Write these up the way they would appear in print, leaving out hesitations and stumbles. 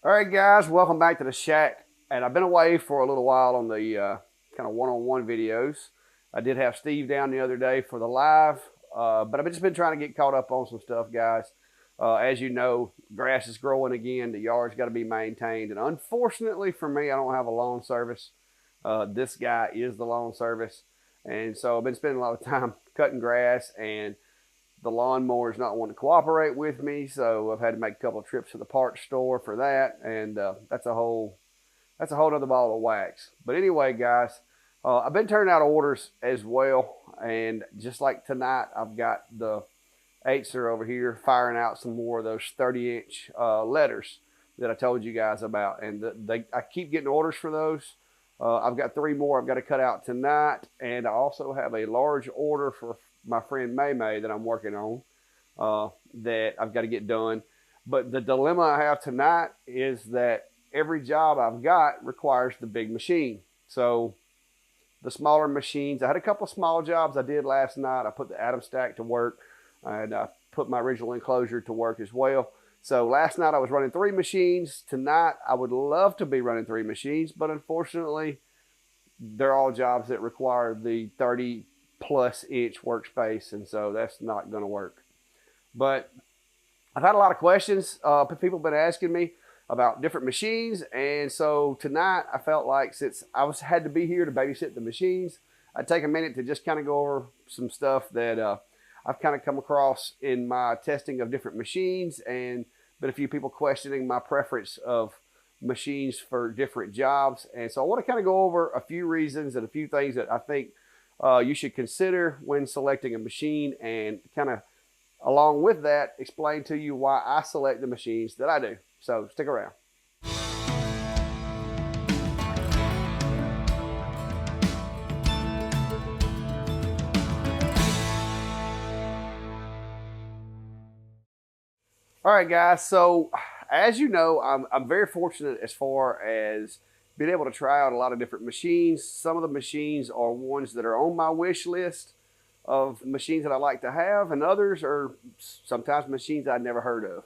All right, guys, welcome back to the shack. And I've been away for a little while on the kind of one-on-one videos. I did have Steve down the other day for the live, but I've just been trying to get caught up on some stuff, guys. As you know, grass is growing again. The yard's got to be maintained, and unfortunately for me, I don't have a lawn service. This guy is the lawn service, and so I've been spending a lot of time cutting grass, and the lawnmower is not wanting to cooperate with me, so I've had to make a couple of trips to the parts store for that, and that's a whole other ball of wax. But anyway, guys, I've been turning out orders as well, and just like tonight, I've got the Acer over here firing out some more of those 30-inch letters that I told you guys about, and I keep getting orders for those. I've got 3 more I've got to cut out tonight, and I also have a large order for my friend May May that I'm working on that I've got to get done. But the dilemma I have tonight is that every job I've got requires the big machine. So the smaller machines, I had a couple of small jobs I did last night. I put the Atom stack to work, and I put my original enclosure to work as well. So last night I was running 3 machines. Tonight I would love to be running 3 machines, but unfortunately they're all jobs that require the 30 plus inch workspace, and so that's not going to work. But I've had a lot of questions. People have been asking me about different machines, and so tonight I felt like, since had to be here to babysit the machines, I'd take a minute to just kind of go over some stuff that I've kind of come across in my testing of different machines, and been a few people questioning my preference of machines for different jobs. And so I want to kind of go over a few reasons and a few things that I think you should consider when selecting a machine, and kind of along with that explain to you why I select the machines that I do. So stick around. All right, guys. So as you know, I'm very fortunate as far as being able to try out a lot of different machines. Some of the machines are ones that are on my wish list of machines that I like to have, and others are sometimes machines I'd never heard of.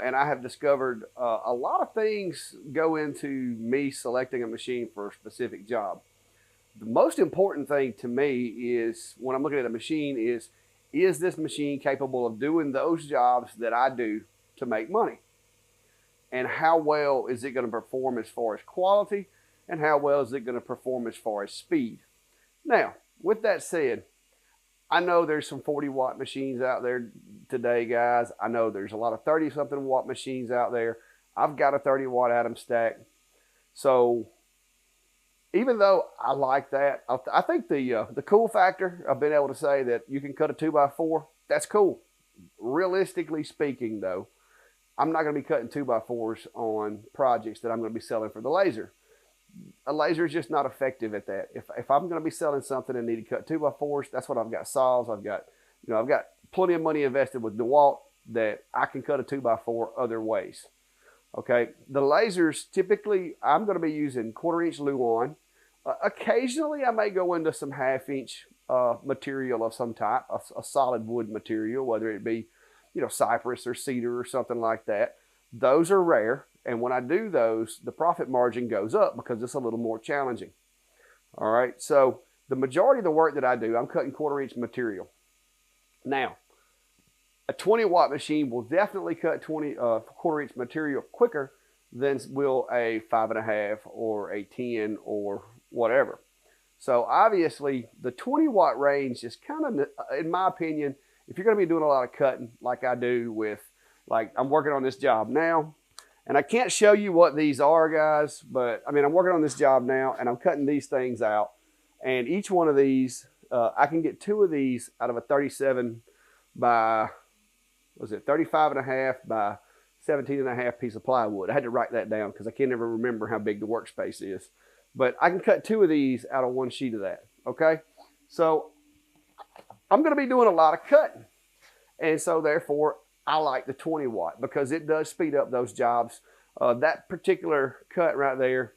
And I have discovered a lot of things go into me selecting a machine for a specific job. The most important thing to me is, when I'm looking at a machine, is this machine capable of doing those jobs that I do to make money? And how well is it going to perform as far as quality, and how well is it going to perform as far as speed? Now, with that said, I know there's some 40-watt machines out there today, guys. I know there's a lot of 30-something watt machines out there. I've got a 30-watt Atom stack. So even though I like that, I think the cool factor of being able to say that you can cut a 2x4, that's cool. Realistically speaking, though, I'm not going to be cutting 2x4s on projects that I'm going to be selling for the laser. A laser is just not effective at that. If I'm going to be selling something and need to cut 2x4s, that's what I've got. Saws. I've got plenty of money invested with DeWalt that I can cut a 2x4 other ways. Okay, the lasers, typically I'm going to be using 1/4-inch Luan. Occasionally I may go into some 1/2-inch material of some type, a solid wood material, whether it be cypress or cedar or something like that. Those are rare, and when I do those, the profit margin goes up because it's a little more challenging. All right, so the majority of the work that I do, I'm cutting 1/4-inch material. Now, a 20-watt machine will definitely cut 1/4-inch material quicker than will a 5.5 or a 10 or whatever. So obviously, the 20-watt range is kind of, in my opinion, if you're going to be doing a lot of cutting like I do with, like I'm working on this job now, and I can't show you what these are, guys, but I mean, I'm working on this job now, and I'm cutting these things out, and each one of these, I can get 2 of these out of a 37 by, 35.5 by 17.5 piece of plywood. I had to write that down because I can't ever remember how big the workspace is. But I can cut 2 of these out of 1 sheet of that, okay? So I'm going to be doing a lot of cutting. And so therefore, I like the 20-watt because it does speed up those jobs. That particular cut right there,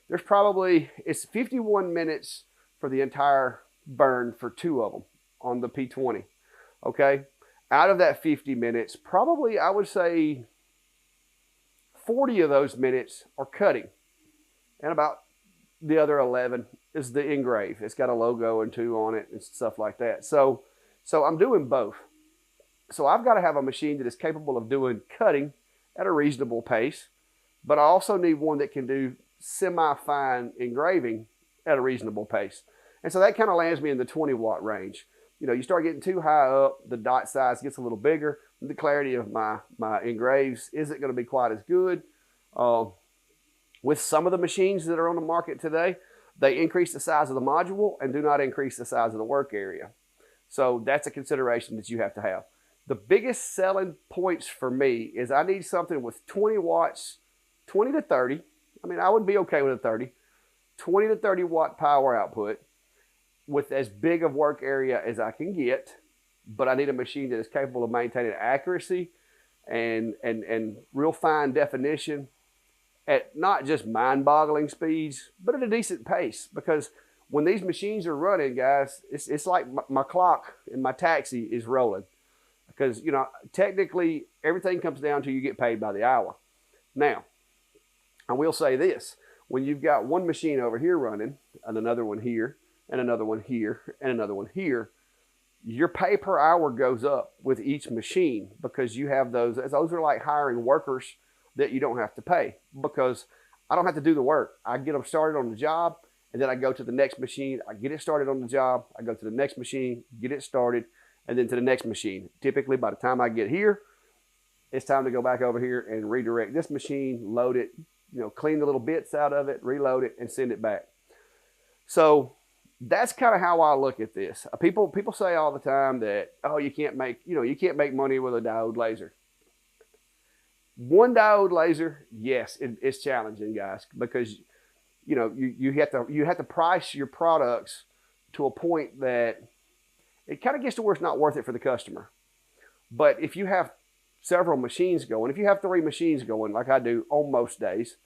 it's 51 minutes for the entire burn for 2 of them on the P20, okay? Out of that 50 minutes, probably I would say 40 of those minutes are cutting, and about the other 11 is the engrave. It's got a logo and two on it and stuff like that. So I'm doing both. So I've got to have a machine that is capable of doing cutting at a reasonable pace, but I also need one that can do semi-fine engraving at a reasonable pace. And so that kind of lands me in the 20 watt range. You know, you start getting too high up, the dot size gets a little bigger. The clarity of my engraves isn't going to be quite as good. With some of the machines that are on the market today, they increase the size of the module and do not increase the size of the work area. So that's a consideration that you have to have. The biggest selling points for me is I need something with 20 watts, 20 to 30. I mean, I would be okay with a 30, 20 to 30 watt power output with as big of work area as I can get. But I need a machine that is capable of maintaining accuracy and real fine definition at not just mind-boggling speeds, but at a decent pace. Because when these machines are running, guys, it's like my clock in my taxi is rolling. Because, you know, technically everything comes down to you get paid by the hour. Now, I will say this. When you've got one machine over here running and another one here and another one here and another one here, your pay per hour goes up with each machine because you have those. Those are like hiring workers that you don't have to pay because I don't have to do the work. I get them started on the job and then I go to the next machine. I get it started on the job. I go to the next machine, get it started, and then to the next machine. Typically by the time I get here, it's time to go back over here and redirect this machine, load it, you know, clean the little bits out of it, reload it, and send it back. So that's kind of how I look at this. People say all the time that, oh, you can't make money with a diode laser. One diode laser, yes, it's challenging, guys, because you know you have to price your products to a point that it kind of gets to where it's not worth it for the customer. But if you have several machines going, if you have 3 machines going, like I do on most days,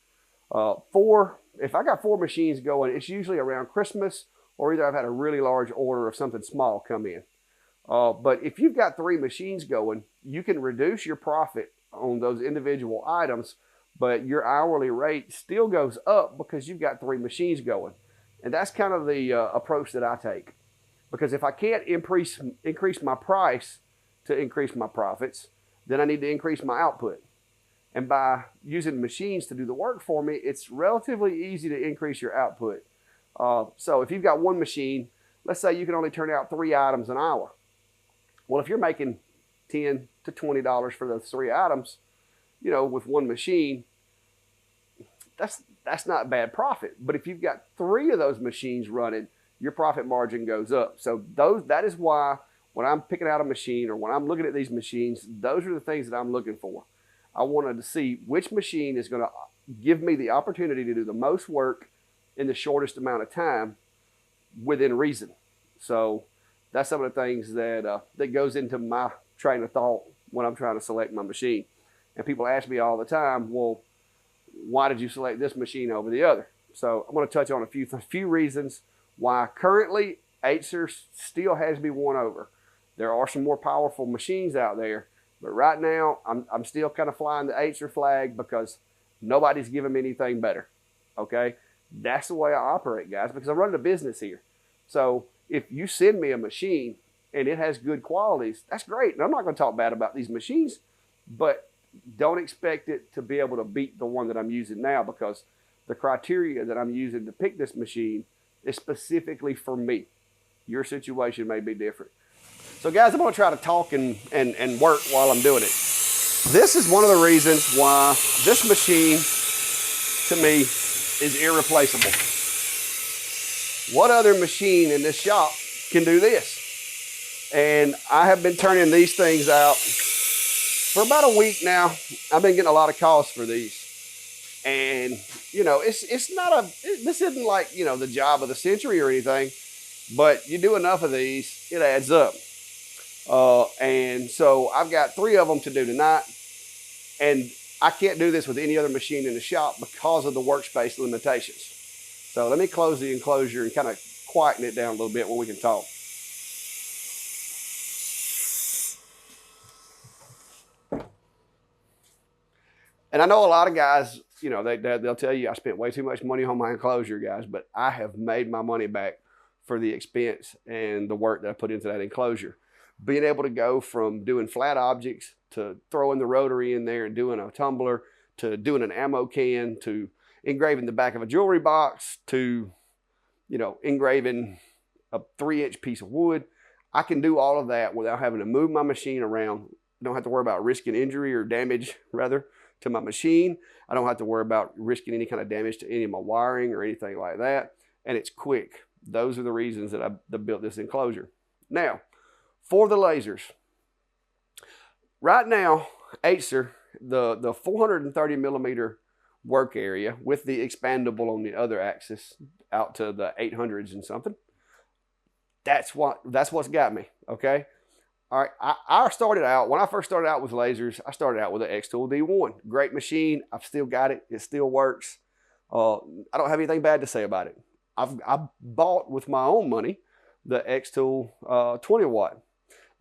if I got 4 machines going, it's usually around Christmas, or either I've had a really large order of something small come in. But if you've got 3 machines going, you can reduce your profit on those individual items, but your hourly rate still goes up because you've got 3 machines going. And that's kind of the approach that I take. Because if I can't increase my price to increase my profits, then I need to increase my output. And by using machines to do the work for me, it's relatively easy to increase your output. So if you've got one machine, let's say you can only turn out 3 items an hour. Well, if you're making $10 to $20 for those 3 items, you know, with one machine, that's not bad profit. But if you've got 3 of those machines running, your profit margin goes up. So that is why when I'm picking out a machine or when I'm looking at these machines, those are the things that I'm looking for. I wanted to see which machine is going to give me the opportunity to do the most work in the shortest amount of time within reason. So that's some of the things that goes into my train of thought when I'm trying to select my machine. And people ask me all the time, well, why did you select this machine over the other? So I'm going to touch on a few reasons why currently Acer still has me won over. There are some more powerful machines out there, but right now I'm still kind of flying the Acer flag because nobody's giving me anything better. Okay, that's the way I operate, guys, because I'm running a business here. So if you send me a machine and it has good qualities, that's great. And I'm not going to talk bad about these machines, but don't expect it to be able to beat the one that I'm using now because the criteria that I'm using to pick this machine is specifically for me. Your situation may be different. So guys, I'm going to try to talk and work while I'm doing it. This is one of the reasons why this machine to me is irreplaceable. What other machine in this shop can do this? And I have been turning these things out for about a week now. I've been getting a lot of calls for these. And, you know, this isn't like, you know, the job of the century or anything, but you do enough of these, it adds up. And so I've got 3 of them to do tonight. And I can't do this with any other machine in the shop because of the workspace limitations. So let me close the enclosure and kind of quieten it down a little bit where we can talk. And I know a lot of guys, you know, they'll tell you I spent way too much money on my enclosure, guys, but I have made my money back for the expense and the work that I put into that enclosure. Being able to go from doing flat objects to throwing the rotary in there and doing a tumbler to doing an ammo can to engraving the back of a jewelry box to, you know, engraving a 3-inch piece of wood. I can do all of that without having to move my machine around. I don't have to worry about risking injury or damage, rather, to my machine. I don't have to worry about risking any kind of damage to any of my wiring or anything like that. And it's quick. Those are the reasons that I built this enclosure. Now, for the lasers. Right now, Acer, the 430 millimeter work area with the expandable on the other axis out to the 800s and something, that's what's got me, okay? All right, I started out, when I first started out with lasers, I started out with an X-Tool D1. Great machine. I've still got it. It still works. I don't have anything bad to say about it. I bought with my own money the X-Tool 20 watt.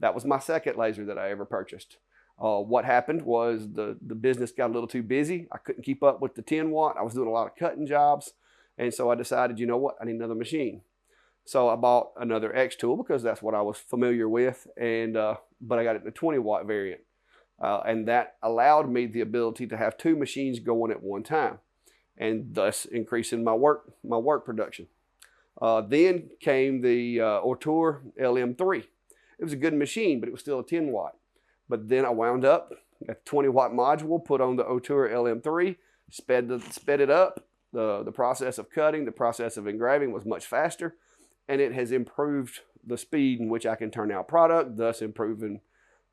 That was my second laser that I ever purchased. What happened was the business got a little too busy. I couldn't keep up with the 10 watt. I was doing a lot of cutting jobs. And so I decided, you know what, I need another machine. So I bought another X-Tool because that's what I was familiar with, and but I got it in the 20 watt variant. And that allowed me the ability to have 2 machines going at one time, and thus increasing my work production. Then came the Ortur LM3. It was a good machine, but it was still a 10 watt. But then I wound up a 20 watt module put on the Ortur LM3, sped it up. The process of cutting, the process of engraving was much faster, and it has improved the speed in which I can turn out product, thus improving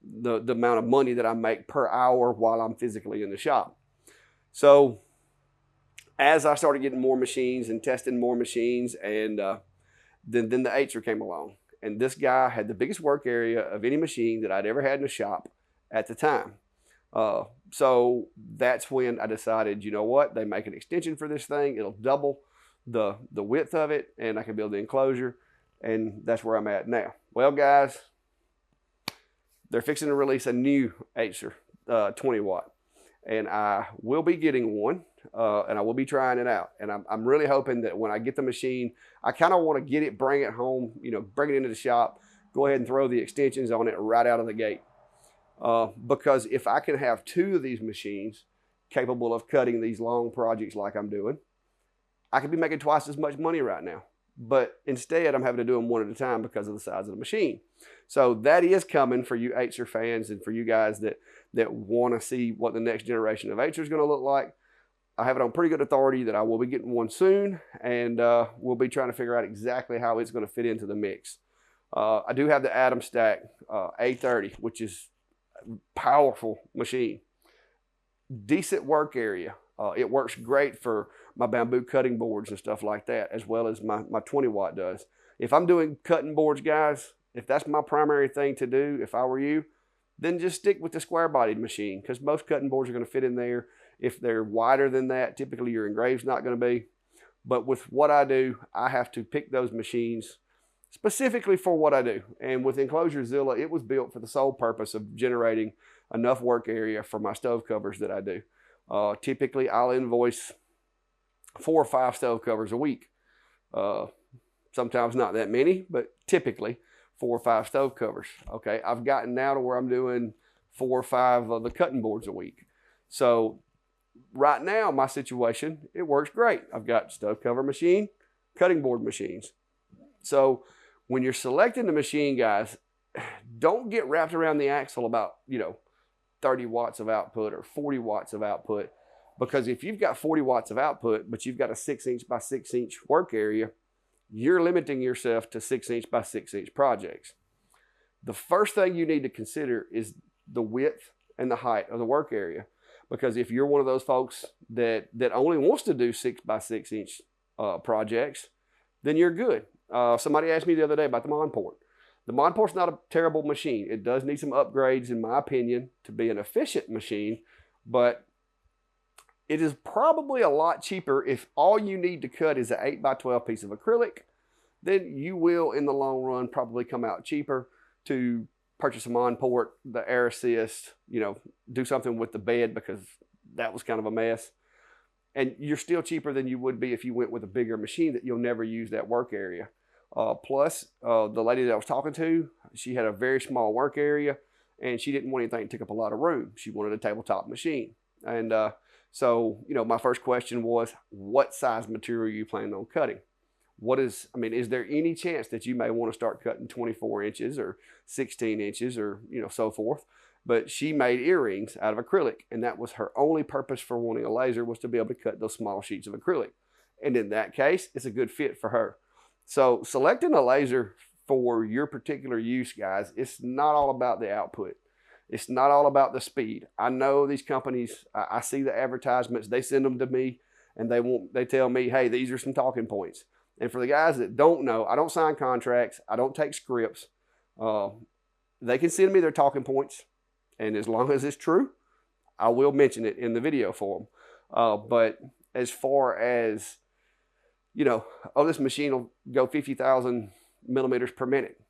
the amount of money that I make per hour while I'm physically in the shop. So as I started getting more machines and testing more machines, and then the Acer came along. And this guy had the biggest work area of any machine that I'd ever had in the shop at the time. So that's when I decided, you know what, they make an extension for this thing. It'll double the width of it, and I can build the enclosure, and that's where I'm at now. Well, guys, they're fixing to release a new Acer 20 watt, and I will be getting one, and I will be trying it out. And I'm really hoping that when I get the machine, I kind of want to get it, bring it home, you know, bring it into the shop, go ahead and throw the extensions on it right out of the gate. Because if I can have 2 of these machines capable of cutting these long projects like I'm doing, I could be making twice as much money right now. But instead, I'm having to do them one at a time because of the size of the machine. So that is coming for you Acer fans and for you guys that want to see what the next generation of Acer is going to look like. I have it on pretty good authority that I will be getting one soon, and we'll be trying to figure out exactly how it's going to fit into the mix. I do have the Atom Stack A30, which is a powerful machine. Decent work area. It works great for my bamboo cutting boards and stuff like that, as well as my 20 watt does. If I'm doing cutting boards, guys, if that's my primary thing to do, if I were you, then just stick with the square bodied machine, because most cutting boards are going to fit in there. If they're wider than that, typically your engraved's not going to be. But with what I do, I have to pick those machines specifically for what I do. And with EnclosureZilla, it was built for the sole purpose of generating enough work area for my stove covers that I do. Typically, I'll invoice 4 or 5 stove covers a week. Sometimes not that many, but typically 4 or 5 stove covers. Okay, I've gotten now to where I'm doing 4 or 5 of the cutting boards a week. So right now, my situation, it works great. I've got stove cover machine, cutting board machines. So when you're selecting the machine, guys, don't get wrapped around the axle about, 30 watts of output or 40 watts of output. Because if you've got 40 watts of output, but you've got a 6-inch by 6-inch work area, you're limiting yourself to 6-inch by 6-inch projects. The first thing you need to consider is the width and the height of the work area. Because if you're one of those folks that only wants to do 6 by 6-inch projects, then you're good. Somebody asked me the other day about the Monport. The Monport's not a terrible machine. It does need some upgrades, in my opinion, to be an efficient machine, but it is probably a lot cheaper if all you need to cut is an 8 by 12 piece of acrylic. Then you will, in the long run, probably come out cheaper to purchase a Monport, the air assist, do something with the bed, because that was kind of a mess. And you're still cheaper than you would be if you went with a bigger machine that you'll never use that work area. Plus, the lady that I was talking to, she had a very small work area, and she didn't want anything to take up a lot of room. She wanted a tabletop machine. And so, my first question was, what size material are you planning on cutting? Is there any chance that you may want to start cutting 24 inches or 16 inches or, so forth? But she made earrings out of acrylic, and that was her only purpose for wanting a laser, was to be able to cut those small sheets of acrylic. And in that case, it's a good fit for her. So selecting a laser for your particular use, guys, it's not all about the output. It's not all about the speed. I know these companies, I see the advertisements, they send them to me, and they tell me, hey, these are some talking points. And for the guys that don't know, I don't sign contracts. I don't take scripts. They can send me their talking points. And as long as it's true, I will mention it in the video for them. But as far as, this machine will go 50,000 millimeters per minute,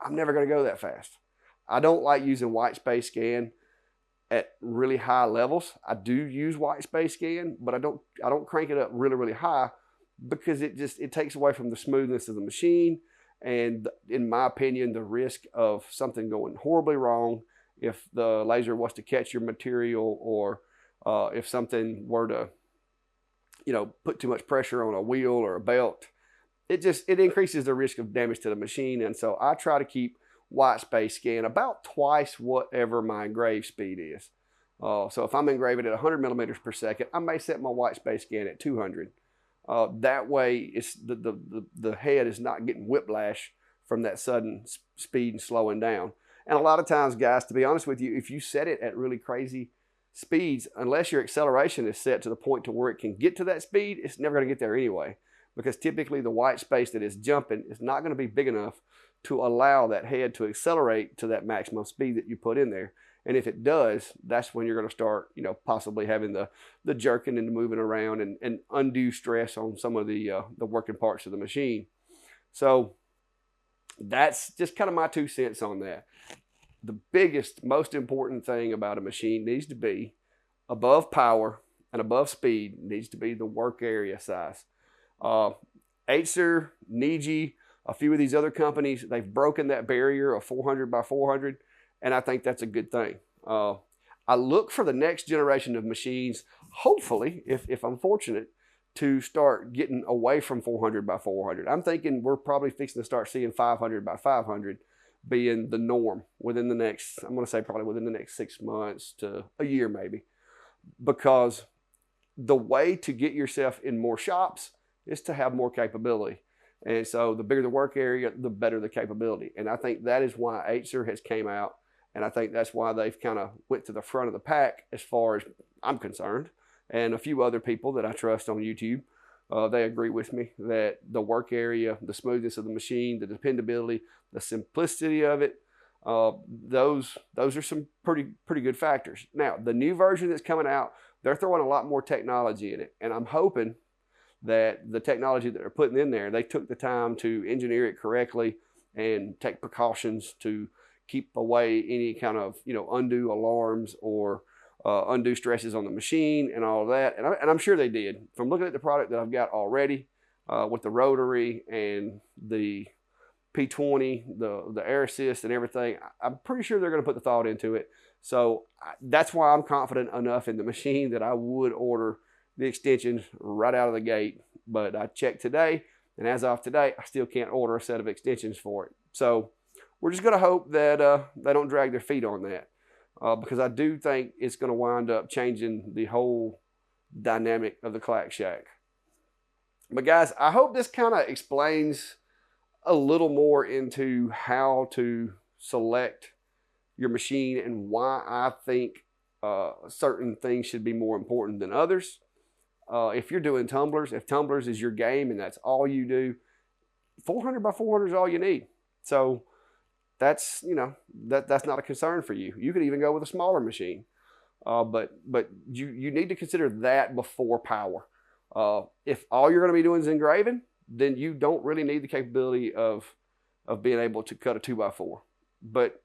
I'm never going to go that fast. I don't like using white space scan at really high levels. I do use white space scan, but I don't crank it up really, really high, because it takes away from the smoothness of the machine. And in my opinion, the risk of something going horribly wrong if the laser was to catch your material, or if something were to, put too much pressure on a wheel or a belt, it increases the risk of damage to the machine. And so I try to keep white space scan about twice whatever my engrave speed is. So if I'm engraving at 100 millimeters per second, I may set my white space scan at 200. That way, it's the head is not getting whiplash from that sudden speed and slowing down. And a lot of times, guys, to be honest with you, if you set it at really crazy speeds, unless your acceleration is set to the point to where it can get to that speed, it's never going to get there anyway. Because typically the white space that is jumping is not going to be big enough to allow that head to accelerate to that maximum speed that you put in there. And if it does, that's when you're going to start, possibly having the jerking and the moving around and undue stress on some of the working parts of the machine. So that's just kind of my 2 cents on that. The biggest, most important thing about a machine needs to be, above power and above speed, needs to be the work area size. Acer, Niji, a few of these other companies, they've broken that barrier of 400 by 400. And I think that's a good thing. I look for the next generation of machines, hopefully, if I'm fortunate, to start getting away from 400 by 400. I'm thinking we're probably fixing to start seeing 500 by 500 being the norm within the next, I'm going to say probably within the next 6 months to a year maybe. Because the way to get yourself in more shops is to have more capability. And so the bigger the work area, the better the capability. And I think that is why Acer has came out. And I think that's why they've kind of went to the front of the pack as far as I'm concerned. And a few other people that I trust on YouTube, they agree with me that the work area, the smoothness of the machine, the dependability, the simplicity of it, those are some pretty good factors. Now, the new version that's coming out, they're throwing a lot more technology in it. And I'm hoping that the technology that they're putting in there, they took the time to engineer it correctly and take precautions to keep away any kind of undue alarms or undue stresses on the machine and all of that. And I'm sure they did. From looking at the product that I've got already with the rotary and the P20, the air assist and everything, I'm pretty sure they're going to put the thought into it. So that's why I'm confident enough in the machine that I would order the extensions right out of the gate. But I checked today, and as of today, I still can't order a set of extensions for it. So we're just going to hope that they don't drag their feet on that, because I do think it's going to wind up changing the whole dynamic of the Clack Shack. But guys, I hope this kind of explains a little more into how to select your machine and why I think certain things should be more important than others. If you're doing tumblers, if tumblers is your game and that's all you do, 400 by 400 is all you need. So that's, that's not a concern for you. You could even go with a smaller machine. But you need to consider that before power. If all you're going to be doing is engraving, then you don't really need the capability of being able to cut a 2x4. But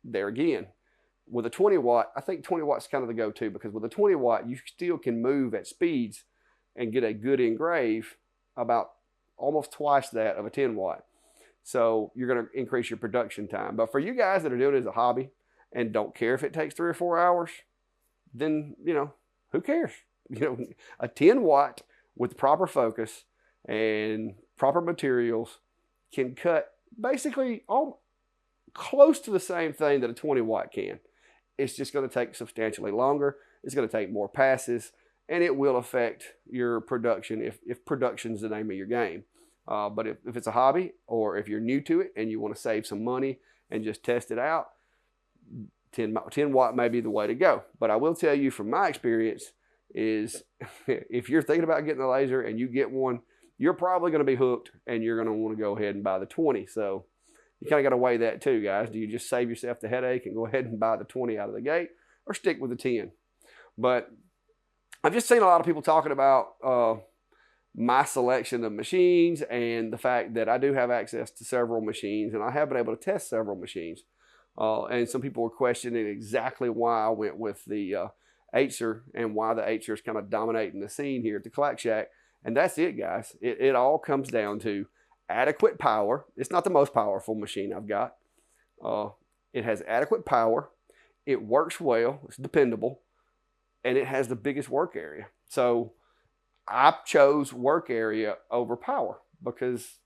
there again, With a 20 watt, I think 20 watts is kind of the go-to, because with a 20 watt, you still can move at speeds and get a good engrave about almost twice that of a 10 watt. So you're going to increase your production time. But for you guys that are doing it as a hobby and don't care if it takes 3 or 4 hours, then, you know, who cares? You know, a 10 watt with proper focus and proper materials can cut basically all close to the same thing that a 20 watt can. It's just going to take substantially longer. It's going to take more passes, and it will affect your production if production's the name of your game. But if it's a hobby, or if you're new to it and you want to save some money and just test it out, 10 watt may be the way to go. But I will tell you from my experience is if you're thinking about getting a laser and you get one, you're probably going to be hooked, and you're going to want to go ahead and buy the 20. So you kind of got to weigh that too, guys. Do you just save yourself the headache and go ahead and buy the 20 out of the gate, or stick with the 10? But I've just seen a lot of people talking about my selection of machines and the fact that I do have access to several machines, and I have been able to test several machines. And some people were questioning exactly why I went with the Acer and why the Acer is kind of dominating the scene here at the Clack Shack. And that's it, guys. It all comes down to adequate power. It's not the most powerful machine I've got. It has adequate power. It works well. It's dependable. And it has the biggest work area. So I chose work area over power because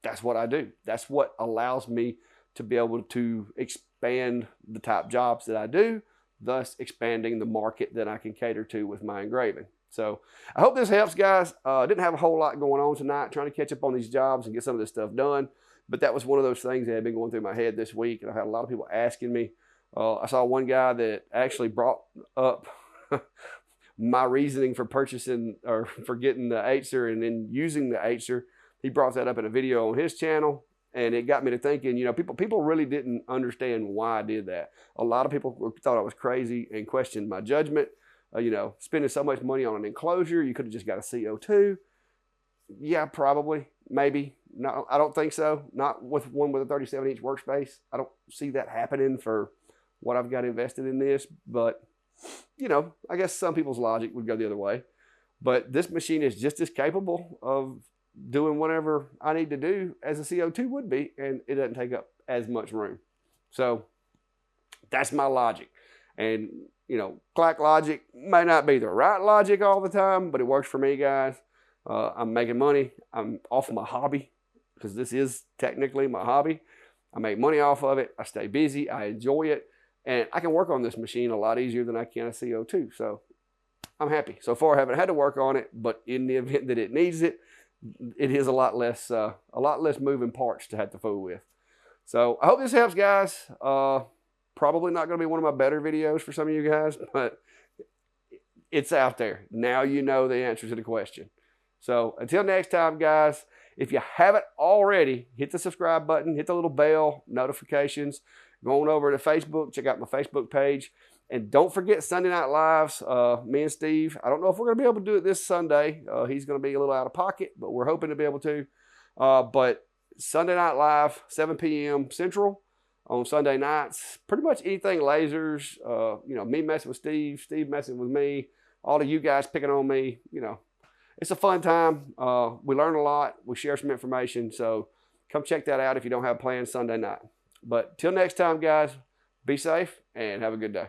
that's what I do. That's what allows me to be able to expand the type jobs that I do, thus expanding the market that I can cater to with my engraving. So I hope this helps, guys. I didn't have a whole lot going on tonight, trying to catch up on these jobs and get some of this stuff done. But that was one of those things that had been going through my head this week, and I had a lot of people asking me. I saw one guy that actually brought up my reasoning for purchasing or for getting the Acer and then using the Acer. He brought that up in a video on his channel, and it got me to thinking, you know, people really didn't understand why I did that. A lot of people thought I was crazy and questioned my judgment. You know, spending so much money on an enclosure, you could have just got a CO2. Yeah, probably, maybe. No, I don't think so. Not with one with a 37-inch workspace. I don't see that happening for what I've got invested in this. But, you know, I guess some people's logic would go the other way. But this machine is just as capable of doing whatever I need to do as a CO2 would be, and it doesn't take up as much room. So that's my logic. And, you know, Clack logic may not be the right logic all the time, but it works for me, guys. I'm making money. I'm off of my hobby, because this is technically my hobby. I make money off of it. I stay busy. I enjoy it. And I can work on this machine a lot easier than I can a CO2. So I'm happy. So far, I haven't had to work on it, but in the event that it needs it, it is a lot less moving parts to have to fool with. So I hope this helps, guys. Probably not going to be one of my better videos for some of you guys, but it's out there. Now you know the answer to the question. So until next time, guys, if you haven't already, hit the subscribe button, hit the little bell, notifications. Go on over to Facebook, check out my Facebook page. And don't forget Sunday Night Lives, me and Steve. I don't know if we're going to be able to do it this Sunday. He's going to be a little out of pocket, but we're hoping to be able to. But Sunday Night Live, 7 p.m. Central on Sunday nights. Pretty much anything lasers, you know, me messing with Steve, Steve messing with me, all of you guys picking on me, you know. It's a fun time. We learn a lot. We share some information. So come check that out if you don't have plans Sunday night. But till next time, guys, be safe and have a good day.